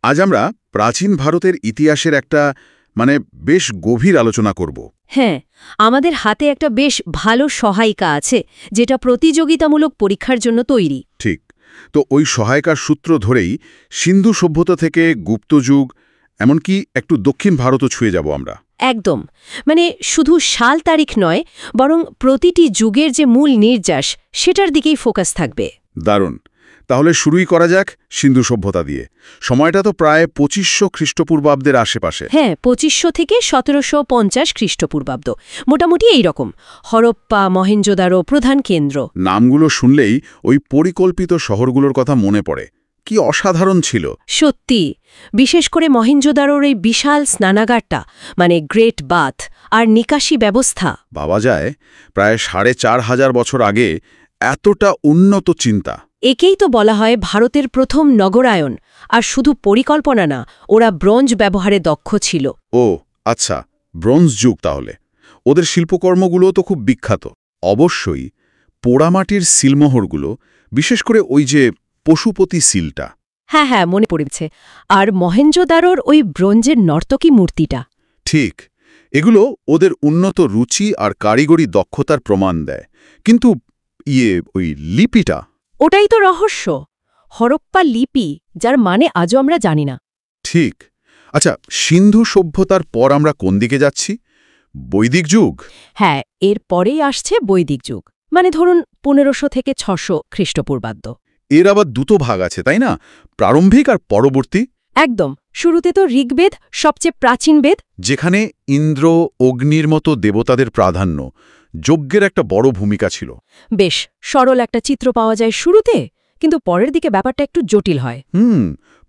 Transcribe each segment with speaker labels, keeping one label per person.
Speaker 1: আজ আমরা প্রাচীন ভারতের ইতিহাসের একটা বেশ গভীর আলোচনা করব।
Speaker 2: হ্যাঁ, আমাদের হাতে একটা বেশ ভালো সহায়িকা আছে, যেটা প্রতিযোগিতামূলক পরীক্ষার জন্য তৈরি।
Speaker 1: ঠিক। তো ওই সহায়িকার সূত্র ধরেই সিন্ধু সভ্যতা থেকে গুপ্তযুগ, এমনকি একটু দক্ষিণ ভারতও ছুঁয়ে যাব আমরা।
Speaker 2: একদম। শুধু সাল তারিখ নয়, বরং প্রতিটি যুগের যে মূল নির্যাস, সেটার দিকেই ফোকাস থাকবে।
Speaker 1: দারুণ। তাহলে শুরুই করা যাক সিন্ধু সভ্যতা দিয়ে। সময়টা তো প্রায় 2500 খ্রিস্টপূর্বাব্দের আশেপাশে।
Speaker 2: হ্যাঁ, 2500 থেকে 1750 খ্রিস্টপূর্বাব্দ, মোটামুটি এই রকম। হরপ্পা, মহেঞ্জোদারো প্রধান কেন্দ্র।
Speaker 1: নামগুলো শুনলেই ওই পরিকল্পিত শহরগুলোর কথা মনে পড়ে। কি অসাধারণ ছিল
Speaker 2: সত্যি। বিশেষ করে মহেঞ্জোদারোর এই বিশাল স্নানাগারটা, গ্রেট বাথ, আর নিকাশি ব্যবস্থা।
Speaker 1: ভাবা যায় প্রায় 4500 বছর আগে এতটা উন্নত চিন্তা।
Speaker 2: একেই তো বলা হয় ভারতের প্রথম নগরায়ন। আর শুধু পরিকল্পনা না, ওরা ব্রোঞ্জ ব্যবহারে দক্ষ ছিল।
Speaker 1: ও আচ্ছা, ব্রোঞ্জ যুগ তাহলে। ওদের শিল্পকর্মগুলো তো খুব বিখ্যাত। অবশ্যই পোড়ামাটির সিলমোহরগুলো, বিশেষ করে ওই যে পশুপতি সিলটা।
Speaker 2: হ্যাঁ, মনে পড়েছে। আর মহেঞ্জোদারোর ওই ব্রোঞ্জের নর্তকী মূর্তিটা।
Speaker 1: ঠিক। এগুলো ওদের উন্নত রুচি আর কারিগরি দক্ষতার প্রমাণ দেয়। কিন্তু ওই লিপিটা,
Speaker 2: ওটাই তো রহস্য। হরপ্পা লিপি, যার আজও আমরা জানি না।
Speaker 1: ঠিক। আচ্ছা, সিন্ধু সভ্যতার পর আমরা কোন দিকে যাচ্ছি? বৈদিক যুগ?
Speaker 2: হ্যাঁ, এর পরেই আসছে বৈদিক যুগ। ধরুন 1500 থেকে 600 খ্রিস্টপূর্বাব্দ।
Speaker 1: এর আবার দুটো ভাগ আছে, তাই না? প্রারম্ভিক আর পরবর্তী।
Speaker 2: একদম। শুরুতে তো ঋগ্বেদ, সবচেয়ে প্রাচীন বেদ,
Speaker 1: যেখানে ইন্দ্র, অগ্নির মতো দেবতাদের প্রাধান্য, যজ্ঞের একটা বড় ভূমিকা ছিল।
Speaker 2: বেশ সরল একটা চিত্র পাওয়া যায় শুরুতে, কিন্তু পরের দিকে ব্যাপারটা একটু জটিল হয়।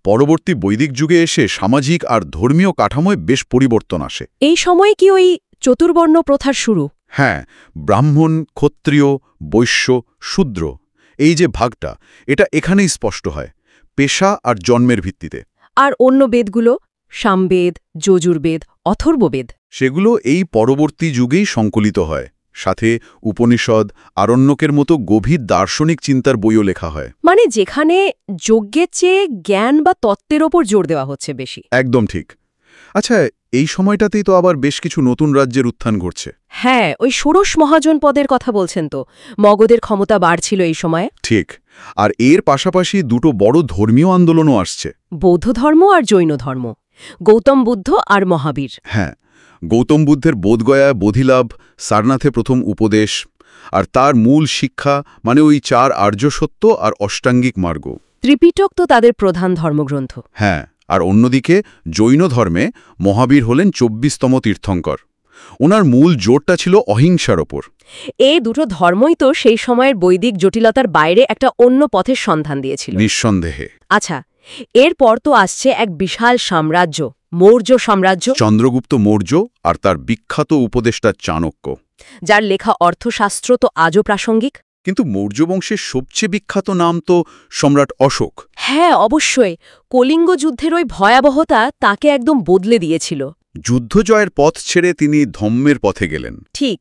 Speaker 1: পরবর্তী বৈদিক যুগে এসে সামাজিক আর ধর্মীয় কাঠামোয় বেশ পরিবর্তন আসে।
Speaker 2: এই সময়ে কি ওই চতুর্বর্ণ প্রথার শুরু?
Speaker 1: হ্যাঁ, ব্রাহ্মণ, ক্ষত্রিয়, বৈশ্য, শূদ্র, এই যে ভাগটা, এটা এখানেই স্পষ্ট হয়, পেশা আর জন্মের ভিত্তিতে।
Speaker 2: আর অন্য বেদগুলো, সামবেদ, যজুর্বেদ, অথর্ববেদ,
Speaker 1: সেগুলো এই পরবর্তী যুগেই সংকলিত হয়। সাথে উপনিষদ, আরণ্যকের মতো গভীর দার্শনিক চিন্তার বইও লেখা হয়।
Speaker 2: যেখানে যজ্ঞের চেয়ে জ্ঞান বা তত্ত্বের ওপর জোর দেওয়া হচ্ছে বেশি।
Speaker 1: একদম ঠিক। আচ্ছা, এই সময়টাতেই তো আবার বেশ কিছু নতুন রাজ্যের উত্থান ঘটছে।
Speaker 2: হ্যাঁ, ওই ষোড়শ মহাজন পদের কথা বলছেন তো। মগধের ক্ষমতা বাড়ছিল এই সময়ে।
Speaker 1: ঠিক। আর এর পাশাপাশি দুটো বড় ধর্মীয় আন্দোলনও আসছে,
Speaker 2: বৌদ্ধ ধর্ম আর জৈন ধর্ম। গৌতম বুদ্ধ আর মহাবীর।
Speaker 1: হ্যাঁ, গৌতম বুদ্ধের বোধগয়া, বোধিলাভ, সারনাথে প্রথম উপদেশ, আর তার মূল শিক্ষা ওই 4 আর্য সত্য আর অষ্টাঙ্গিক মার্গ।
Speaker 2: ত্রিপিটক তো তাদের প্রধান ধর্মগ্রন্থ।
Speaker 1: হ্যাঁ, আর অন্যদিকে জৈন ধর্মে মহাবীর হলেন 24তম তীর্থঙ্কর। ওনার মূল জোরটা ছিল অহিংসার ওপর।
Speaker 2: এই দুটো ধর্মই তো সেই সময়ের বৈদিক জটিলতার বাইরে একটা অন্য পথের সন্ধান দিয়েছিল।
Speaker 1: নিঃসন্দেহে।
Speaker 2: আচ্ছা, এরপর তো আসছে এক বিশাল সাম্রাজ্য, মৌর্য সাম্রাজ্য।
Speaker 1: চন্দ্রগুপ্ত মৌর্য আর তার বিখ্যাত উপদেষ্টা চাণক্য,
Speaker 2: যার লেখা অর্থশাস্ত্র তো আজও প্রাসঙ্গিক।
Speaker 1: কিন্তু মৌর্য বংশের সবচেয়ে বিখ্যাত নাম তো সম্রাট অশোক।
Speaker 2: হ্যাঁ, অবশ্যই। কলিঙ্গ যুদ্ধের ওই ভয়াবহতা তাকে একদম বদলে দিয়েছিল।
Speaker 1: যুদ্ধ জয়ের পথ ছেড়ে তিনি ধম্মের পথে গেলেন।
Speaker 2: ঠিক।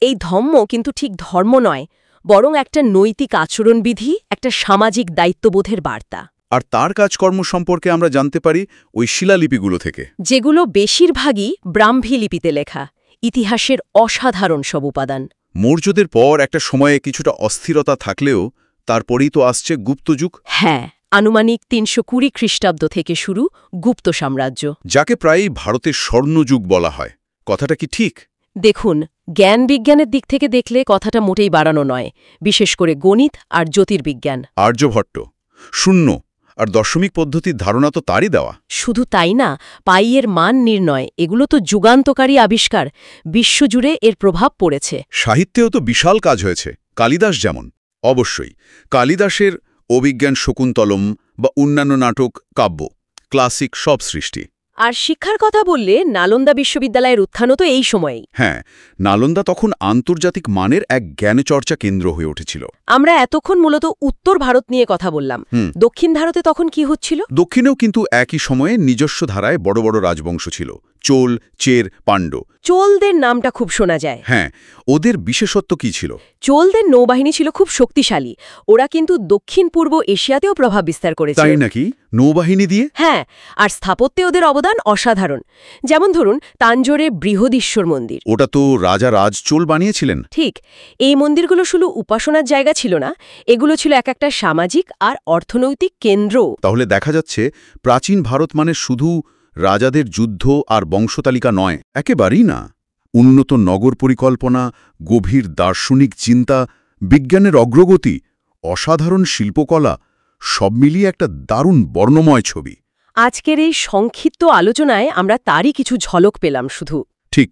Speaker 2: এই ধম্ম কিন্তু ঠিক ধর্ম নয়, বরং একটা নৈতিক আচরণবিধি, একটা সামাজিক দায়িত্ববোধের বার্তা।
Speaker 1: আর তার কাজকর্ম সম্পর্কে আমরা জানতে পারি ওই শিলালিপিগুলো থেকে,
Speaker 2: যেগুলো বেশিরভাগই ব্রাহ্মী লিপিতে লেখা। ইতিহাসের অসাধারণ সব উপাদান।
Speaker 1: মৌর্যদের পর একটা সময়ে কিছুটা অস্থিরতা থাকলেও তারপরেই তো আসছে গুপ্তযুগ।
Speaker 2: হ্যাঁ, আনুমানিক 320 খ্রিস্টাব্দ থেকে শুরু গুপ্ত সাম্রাজ্য,
Speaker 1: যাকে প্রায়ই ভারতের স্বর্ণযুগ বলা হয়। কথাটা কি ঠিক?
Speaker 2: দেখুন, জ্ঞান বিজ্ঞানের দিক থেকে দেখলে কথাটা মোটেই বাড়ানো নয়, বিশেষ করে গণিত আর জ্যোতির্বিজ্ঞান।
Speaker 1: আর্যভট্ট, শূন্য আর দশমিক পদ্ধতির ধারণা তো তারই দেওয়া।
Speaker 2: শুধু তাই না, পাইয়ের মান নির্ণয়, এগুলো তো যুগান্তকারী আবিষ্কার। বিশ্বজুড়ে এর প্রভাব পড়েছে।
Speaker 1: সাহিত্যেও তো বিশাল কাজ হয়েছে, কালিদাস যেমন। অবশ্যই কালিদাসের অভিজ্ঞান শকুন্তলম বা অন্যান্য নাটক, কাব্য, ক্লাসিক সব সৃষ্টি।
Speaker 2: আর শিক্ষার কথা বললে নালন্দা বিশ্ববিদ্যালয়ের উত্থানও তো এই সময়েই।
Speaker 1: হ্যাঁ, নালন্দা তখন আন্তর্জাতিক মানের এক জ্ঞানচর্চা কেন্দ্র হয়ে উঠেছিল।
Speaker 2: আমরা এতক্ষণ মূলত উত্তর ভারত নিয়ে কথা বললাম। দক্ষিণ ভারতে তখন কি হচ্ছিল?
Speaker 1: দক্ষিণেও কিন্তু একই সময়ে নিজস্ব ধারায় বড় বড় রাজবংশ ছিল। চোল, চের, পাণ্ড্য।
Speaker 2: চোলদের নামটা খুব শোনা যায়।
Speaker 1: হ্যাঁ, ওদের বিশেষত্ব কি ছিল?
Speaker 2: চোলদের নৌবাহিনী ছিল খুব শক্তিশালী। ওরা কিন্তু দক্ষিণ পূর্ব এশিয়াতেও প্রভাব বিস্তার করেছিল।
Speaker 1: তাই নাকি? নৌবাহিনী দিয়ে?
Speaker 2: হ্যাঁ, আর স্থাপত্যে ওদের অবদান অসাধারণ। যেমন ধরুন তাঞ্জোরে বৃহদীশ্বর মন্দির।
Speaker 1: ওটা তো রাজা রাজচোল বানিয়েছিলেন।
Speaker 2: ঠিক, এই মন্দিরগুলো শুধু উপাসনার জায়গা ছিল না, এগুলো ছিল এক একটা সামাজিক আর অর্থনৈতিক কেন্দ্র।
Speaker 1: তাহলে দেখা যাচ্ছে প্রাচীন ভারত মানে শুধু রাজাদের যুদ্ধ আর বংশতালিকা নয়, একেবারেই না। উন্নত নগর পরিকল্পনা, গভীর দার্শনিক চিন্তা, বিজ্ঞানের অগ্রগতি, অসাধারণ শিল্পকলা, সব মিলিয়ে একটা দারুণ বর্ণময় ছবি।
Speaker 2: আজকের এই সংক্ষিপ্ত আলোচনায় আমরা তারই কিছু ঝলক পেলাম শুধু।
Speaker 1: ঠিক।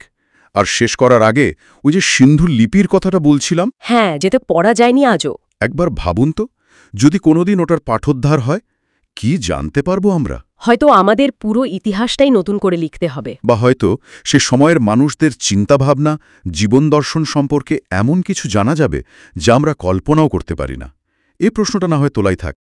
Speaker 1: আর শেষ করার আগে ওই যে সিন্ধু লিপির কথাটা বলছিলাম,
Speaker 2: হ্যাঁ, যেতে পড়া যায়নি আজও।
Speaker 1: একবার ভাবুন তো, যদি কোনোদিন ওটার পাঠোদ্ধার হয়, কি জানতে পারবো আমরা?
Speaker 2: হয়তো আমাদের পুরো ইতিহাসটাই নতুন করে লিখতে হবে।
Speaker 1: বা হয়তো সে সময়ের মানুষদের চিন্তাভাবনা, জীবন দর্শন সম্পর্কে এমন কিছু জানা যাবে যা আমরা কল্পনাও করতে পারি না। এই প্রশ্নটা না হয় তোলাই থাক।